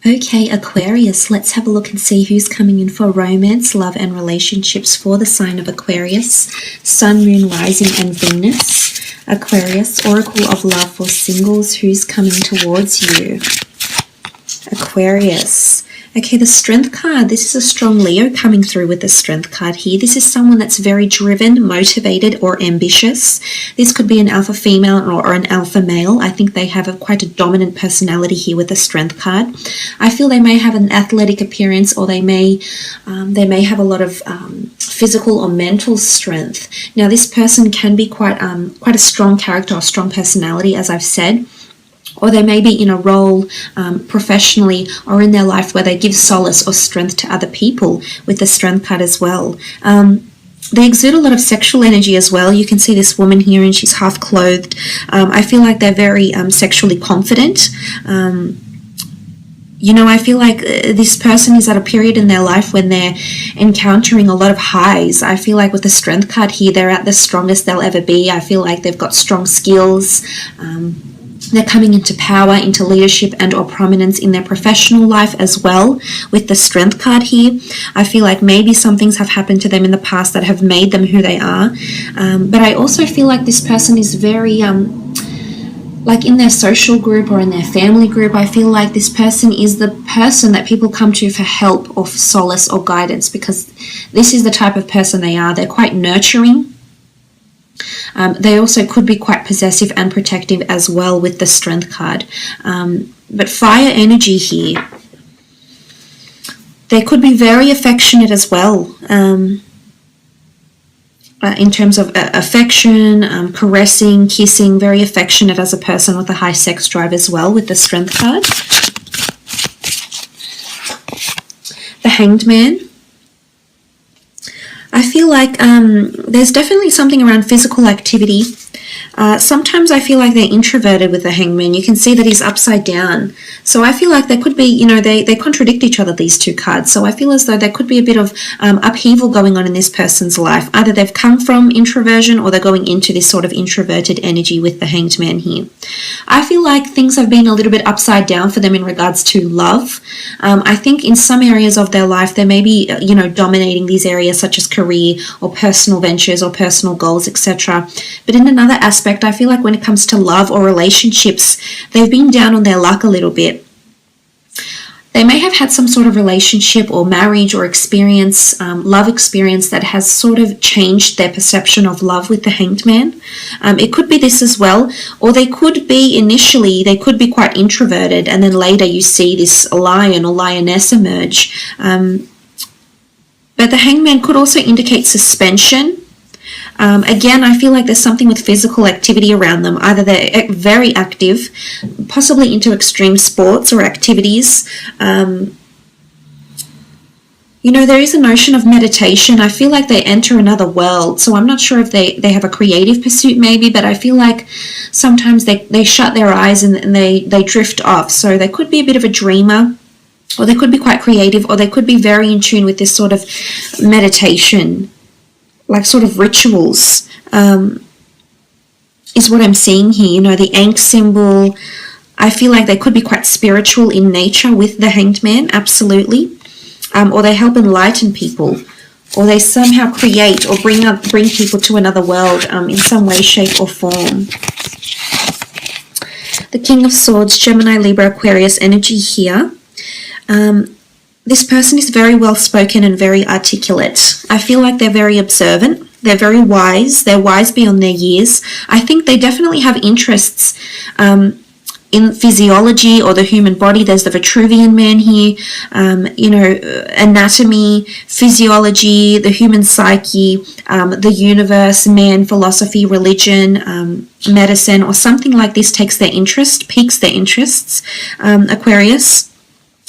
Okay, Aquarius, let's have a look and see who's coming in for romance, love and relationships for the sign of Aquarius. Sun, Moon, Rising and Venus. Aquarius, Oracle of Love for singles, who's coming towards you? Aquarius. Okay, the Strength card. This is a strong Leo coming through with the Strength card here. This is someone that's very driven, motivated, or ambitious. This could be an alpha female or an alpha male. I think they have quite a dominant personality here with the Strength card. I feel they may have an athletic appearance, or they may have a lot of physical or mental strength. Now, this person can be quite a strong character or strong personality, as I've said. Or they may be in a role professionally or in their life where they give solace or strength to other people with the Strength card as well. They exude a lot of sexual energy as well. You can see this woman here and she's half clothed. I feel like they're very sexually confident. I feel like this person is at a period in their life when they're encountering a lot of highs. I feel like with the Strength card here, they're at the strongest they'll ever be. I feel like they've got strong skills. They're coming into power, into leadership and or prominence in their professional life as well with the Strength card here. I feel like maybe some things have happened to them in the past that have made them who they are. But I also feel like this person is very, like in their social group or in their family group, I feel like this person is the person that people come to for help or for solace or guidance, because this is the type of person they are. They're quite nurturing. They also could be quite possessive and protective as well with the Strength card. But fire energy here. They could be very affectionate as well. In terms of affection, caressing, kissing, very affectionate as a person with a high sex drive as well with the Strength card. The Hanged Man. I feel like there's definitely something around physical activity. Sometimes I feel like they're introverted with the Hanged Man. You can see that he's upside down. So I feel like there could be, they contradict each other, these two cards. So I feel as though there could be a bit of upheaval going on in this person's life. Either they've come from introversion or they're going into this sort of introverted energy with the Hanged Man here. I feel like things have been a little bit upside down for them in regards to love. I think in some areas of their life, they may be, dominating these areas such as career or personal ventures or personal goals, etc. But in another aspect, I feel like when it comes to love or relationships, they've been down on their luck a little bit. They may have had some sort of relationship or marriage or experience, love experience that has sort of changed their perception of love with the Hanged Man. It could be this as well, or they could be initially, they could be quite introverted, and then later you see this lion or lioness emerge. But the Hanged Man could also indicate suspension. Again, I feel like there's something with physical activity around them. Either they're very active, possibly into extreme sports or activities. There is a notion of meditation. I feel like they enter another world. So I'm not sure if they have a creative pursuit maybe, but I feel like sometimes they shut their eyes and they drift off. So they could be a bit of a dreamer, or they could be quite creative, or they could be very in tune with this sort of meditation, like sort of rituals, is what I'm seeing here. The Ankh symbol. I feel like they could be quite spiritual in nature with the Hanged Man, absolutely. Or they help enlighten people, or they somehow create or bring people to another world in some way, shape or form. The King of Swords, Gemini, Libra, Aquarius energy here. This person is very well spoken and very articulate. I feel like they're very observant. They're very wise. They're wise beyond their years. I think they definitely have interests in physiology or the human body. There's the Vitruvian Man here, anatomy, physiology, the human psyche, the universe, man, philosophy, religion, medicine, or something like this takes their interest, piques their interests. Aquarius.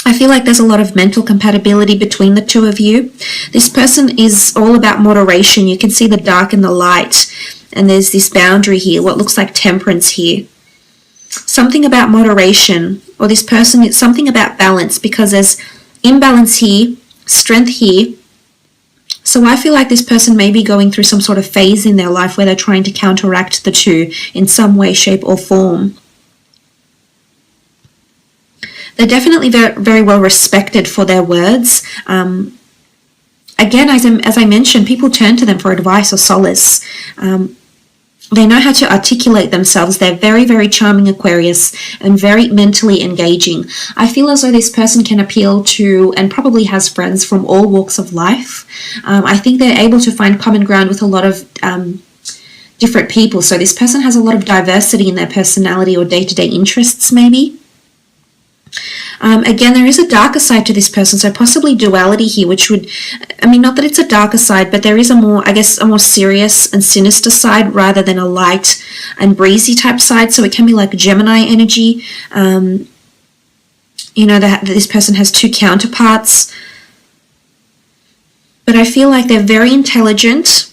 I feel like there's a lot of mental compatibility between the two of you. This person is all about moderation. You can see the dark and the light, and there's this boundary here, what looks like temperance here. Something about moderation, or this person, it's something about balance, because there's imbalance here, strength here. So I feel like this person may be going through some sort of phase in their life where they're trying to counteract the two in some way, shape or form. They're definitely very, very well respected for their words. Again, as I mentioned, people turn to them for advice or solace. They know how to articulate themselves. They're very, very charming, Aquarius, and very mentally engaging. I feel as though this person can appeal to, and probably has friends from all walks of life. I think they're able to find common ground with a lot of different people. So this person has a lot of diversity in their personality or day-to-day interests, maybe. Again, there is a darker side to this person, so possibly duality here, which would, I mean, not that it's a darker side, but there is a more, I guess, a more serious and sinister side rather than a light and breezy type side. So it can be like Gemini energy. You know, that this person has two counterparts. But I feel like they're very intelligent.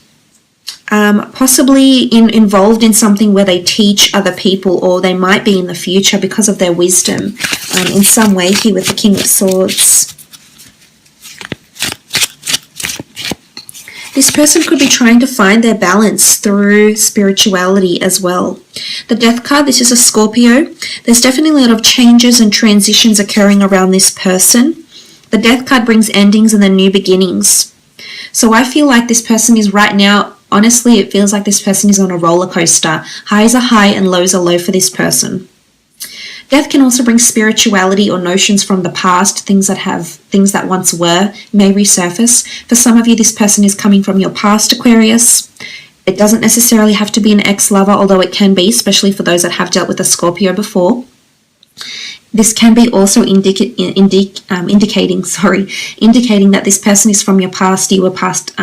Possibly involved in something where they teach other people, or they might be in the future because of their wisdom in some way here with the King of Swords. This person could be trying to find their balance through spirituality as well. The Death card, this is a Scorpio. There's definitely a lot of changes and transitions occurring around this person. The Death card brings endings and then new beginnings. So I feel like this person is right now, honestly, it feels like this person is on a roller coaster. Highs are high and lows are low for this person. Death can also bring spirituality or notions from the past, things that once were, may resurface. For some of you, this person is coming from your past, Aquarius. It doesn't necessarily have to be an ex-lover, although it can be, especially for those that have dealt with a Scorpio before. This can be also indicating that this person is from your past. You were past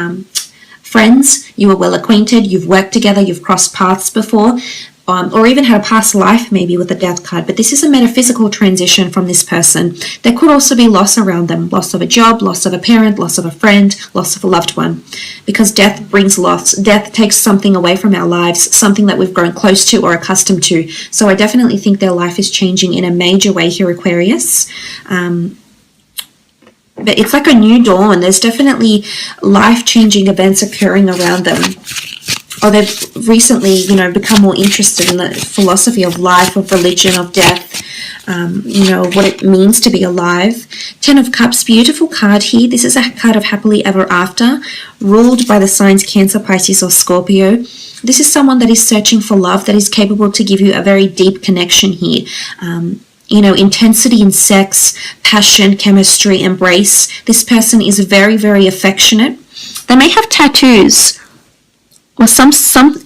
friends, you were well acquainted, you've worked together, you've crossed paths before, or even had a past life maybe with the Death card. But this is a metaphysical transition from this person. There could also be loss around them, loss of a job, loss of a parent, loss of a friend, loss of a loved one, because death brings loss. Death takes something away from our lives, something that we've grown close to or accustomed to. So I definitely think their life is changing in a major way here, Aquarius. But it's like a new dawn. There's definitely life-changing events occurring around them. Or they've recently, you know, become more interested in the philosophy of life, of religion, of death, you know, what it means to be alive. 10 of Cups, beautiful card here. This is a card of happily ever after, ruled by the signs Cancer, Pisces, or Scorpio. This is someone that is searching for love, that is capable to give you a very deep connection here. You know, intensity in sex, passion, chemistry, embrace. This person is very, very affectionate. They may have tattoos or some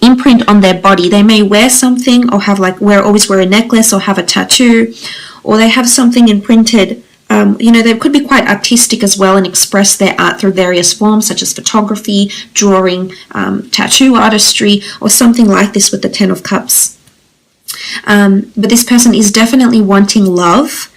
imprint on their body. They may wear something or have always wear a necklace or have a tattoo, or they have something imprinted. You know, they could be quite artistic as well and express their art through various forms such as photography, drawing, tattoo artistry, or something like this with the 10 of Cups. But this person is definitely wanting love.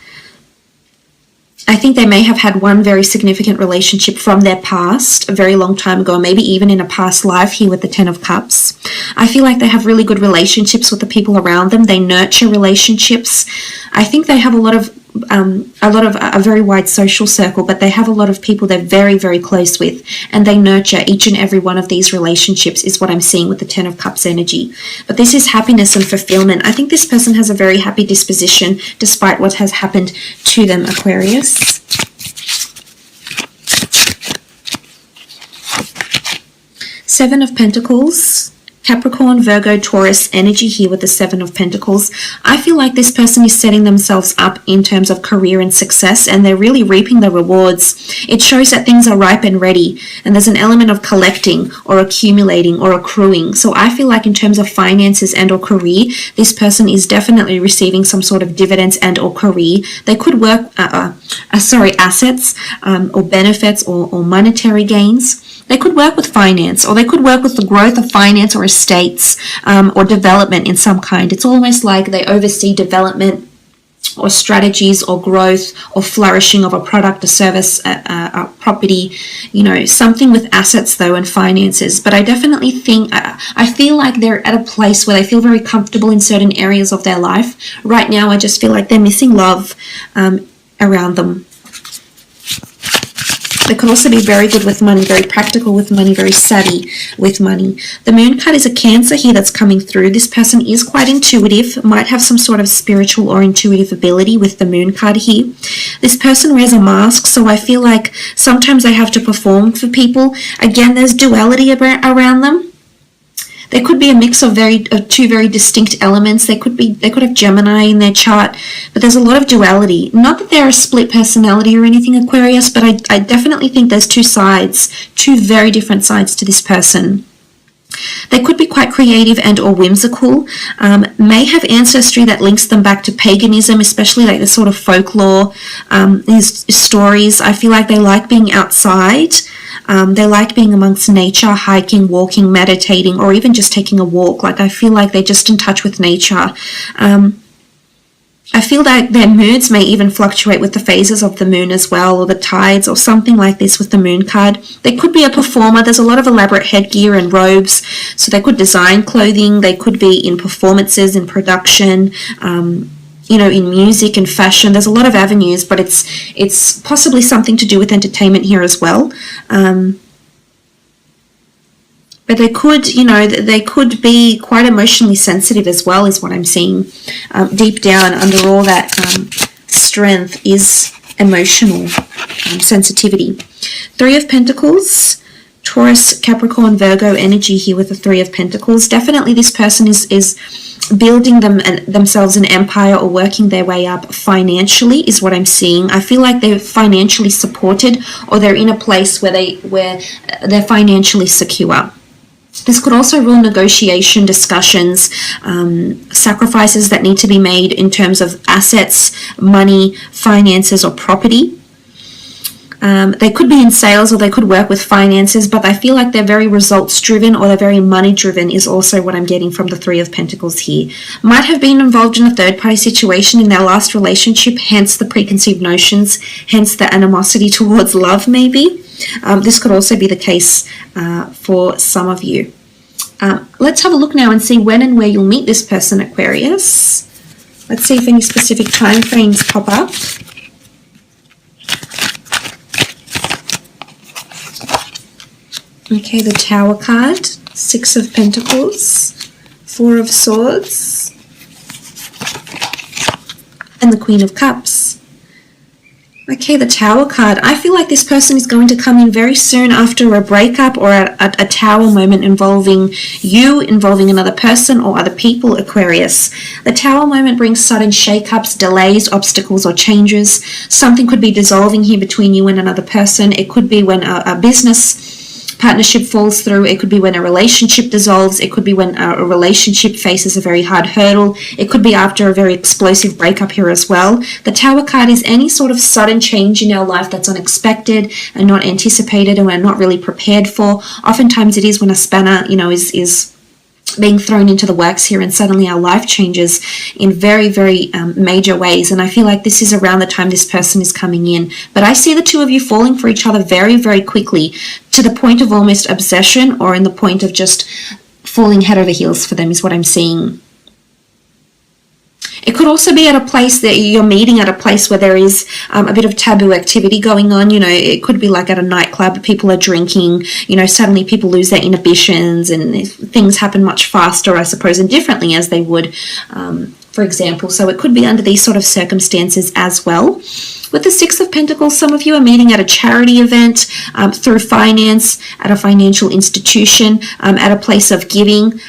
I think they may have had one very significant relationship from their past a very long time ago, maybe even in a past life here with the 10 of Cups. I feel like they have really good relationships with the people around them. They nurture relationships. I think they have a very wide social circle, but they have a lot of people they're very, very close with, and they nurture each and every one of these relationships is what I'm seeing with the 10 of Cups energy. But this is happiness and fulfillment. I think this person has a very happy disposition despite what has happened to them, Aquarius. Seven of Pentacles. Capricorn, Virgo, Taurus energy here with the 7 of Pentacles. I feel like this person is setting themselves up in terms of career and success, and they're really reaping the rewards. It shows that things are ripe and ready, and there's an element of collecting or accumulating or accruing. So I feel like in terms of finances and or career, this person is definitely receiving some sort of dividends and or career. They could work, assets or benefits or monetary gains. They could work with finance, or they could work with the growth of finance or estates or development in some kind. It's almost like they oversee development or strategies or growth or flourishing of a product, a service, a property, you know, something with assets though and finances. But I definitely think, I feel like they're at a place where they feel very comfortable in certain areas of their life. Right now, I just feel like they're missing love around them. They could also be very good with money, very practical with money, very savvy with money. The Moon card is a Cancer here that's coming through. This person is quite intuitive, might have some sort of spiritual or intuitive ability with the Moon card here. This person wears a mask, so I feel like sometimes they have to perform for people. Again, there's duality around them. They could be a mix of two very distinct elements. They could have Gemini in their chart, but there's a lot of duality. Not that they're a split personality or anything, Aquarius, but I definitely think there's two sides, two very different sides to this person. They could be quite creative and or whimsical, may have ancestry that links them back to paganism, especially like the sort of folklore, these stories. I feel like they like being outside. They like being amongst nature, hiking, walking, meditating, or even just taking a walk. Like I feel like they're just in touch with nature. I feel that their moods may even fluctuate with the phases of the moon as well, or the tides, or something like this with the Moon card. They could be a performer. There's a lot of elaborate headgear and robes, so they could design clothing. They could be in performances, in production, in music and fashion. There's a lot of avenues, but it's possibly something to do with entertainment here as well. But they could be quite emotionally sensitive as well, is what I'm seeing. Deep down, under all that strength, is emotional sensitivity. Three of Pentacles, Taurus, Capricorn, Virgo energy here with the Three of Pentacles. Definitely this person is building themselves an empire or working their way up financially, is what I'm seeing. I feel like they're financially supported, or they're in a place where they're financially secure. This could also rule negotiation, discussions, sacrifices that need to be made in terms of assets, money, finances, or property. They could be in sales, or they could work with finances, but I feel like they're very results driven, or they're very money driven, is also what I'm getting from the Three of Pentacles here. Might have been involved in a third party situation in their last relationship, hence the preconceived notions, hence the animosity towards love maybe. This could also be the case for some of you. Let's have a look now and see when and where you'll meet this person, Aquarius. Let's see if any specific time frames pop up. Okay, the Tower card, Six of Pentacles, Four of Swords, and the Queen of Cups. Okay, the Tower card. I feel like this person is going to come in very soon after a breakup or a tower moment involving you, involving another person or other people, Aquarius. The Tower moment brings sudden shake-ups, delays, obstacles, or changes. Something could be dissolving here between you and another person. It could be when a business partnership falls through. It could be when a relationship dissolves. It could be when a relationship faces a very hard hurdle. It could be after a very explosive breakup here as well. The Tower card is any sort of sudden change in our life that's unexpected and not anticipated, and we're not really prepared for. Oftentimes it is when a spanner, is being thrown into the works here, and suddenly our life changes in very, very major ways. And I feel like this is around the time this person is coming in. But I see the two of you falling for each other very, very quickly, to the point of almost obsession, or in the point of just falling head over heels for them, is what I'm seeing. It could also be at a place that you're meeting at a place where there is a bit of taboo activity going on. It could be like at a nightclub, people are drinking, suddenly people lose their inhibitions and things happen much faster, I suppose, and differently as they would, for example. So it could be under these sort of circumstances as well. With the Six of Pentacles, some of you are meeting at a charity event, through finance, at a financial institution, at a place of giving,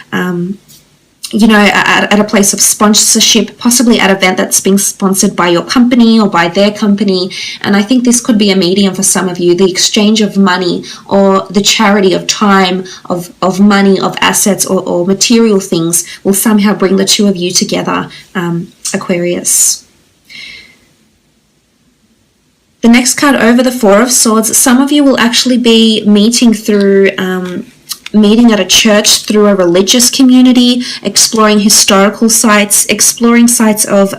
at a place of sponsorship, possibly at an event that's being sponsored by your company or by their company. And I think this could be a medium for some of you. The exchange of money, or the charity of time, of money, of assets, or material things will somehow bring the two of you together, Aquarius. The next card over, the Four of Swords. Some of you will actually be meeting through meeting at a church, through a religious community, exploring historical sites, exploring sites of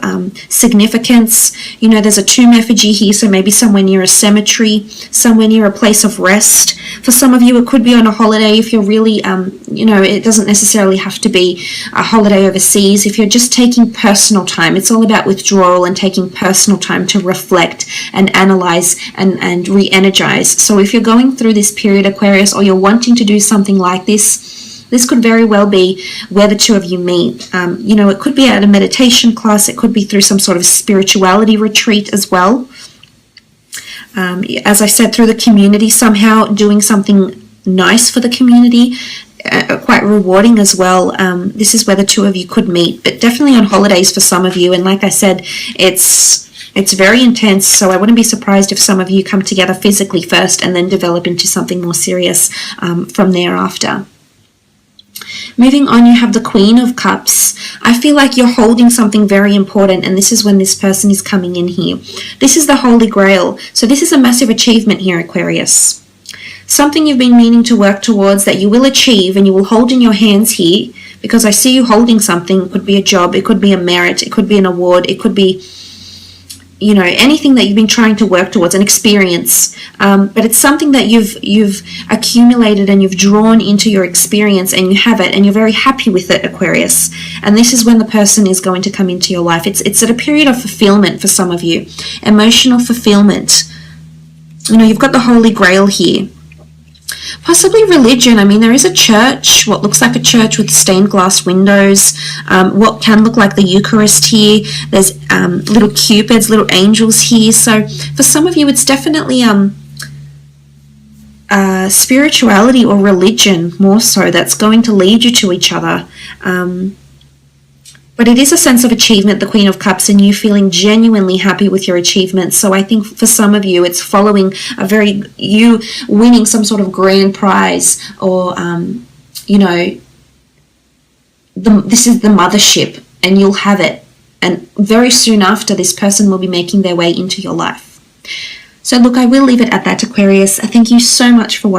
significance. There's a tomb effigy here, so maybe somewhere near a cemetery, somewhere near a place of rest. For some of you, it could be on a holiday if you're really, it doesn't necessarily have to be a holiday overseas. If you're just taking personal time, it's all about withdrawal and taking personal time to reflect and analyze and re-energize. So if you're going through this period, Aquarius, or you're wanting to do something like this could very well be where the two of you meet. It could be at a meditation class. It could be through some sort of spirituality retreat as well. As I said, through the community, somehow doing something nice for the community, quite rewarding as well. This is where the two of you could meet, but definitely on holidays for some of you. And like I said, it's very intense, so I wouldn't be surprised if some of you come together physically first and then develop into something more serious from thereafter. Moving on, you have the Queen of Cups. I feel like you're holding something very important, and this is when this person is coming in here. This is the Holy Grail. So this is a massive achievement here, Aquarius. Something you've been meaning to work towards that you will achieve and you will hold in your hands here, because I see you holding something. It could be a job, it could be a merit, it could be an award, it could be anything that you've been trying to work towards, an experience, but it's something that you've accumulated and you've drawn into your experience, and you have it and you're very happy with it, Aquarius. And this is when the person is going to come into your life. It's at a period of fulfillment for some of you, emotional fulfillment. You've got the Holy Grail here. Possibly religion. I mean, there is a church, what looks like a church with stained glass windows, what can look like the Eucharist here. There's little cupids, little angels here. So for some of you, it's definitely spirituality or religion more so that's going to lead you to each other. But it is a sense of achievement, the Queen of Cups, and you feeling genuinely happy with your achievements. So I think for some of you, it's following you winning some sort of grand prize, or, this is the mothership, and you'll have it. And very soon after, this person will be making their way into your life. So look, I will leave it at that, Aquarius. Thank you so much for watching.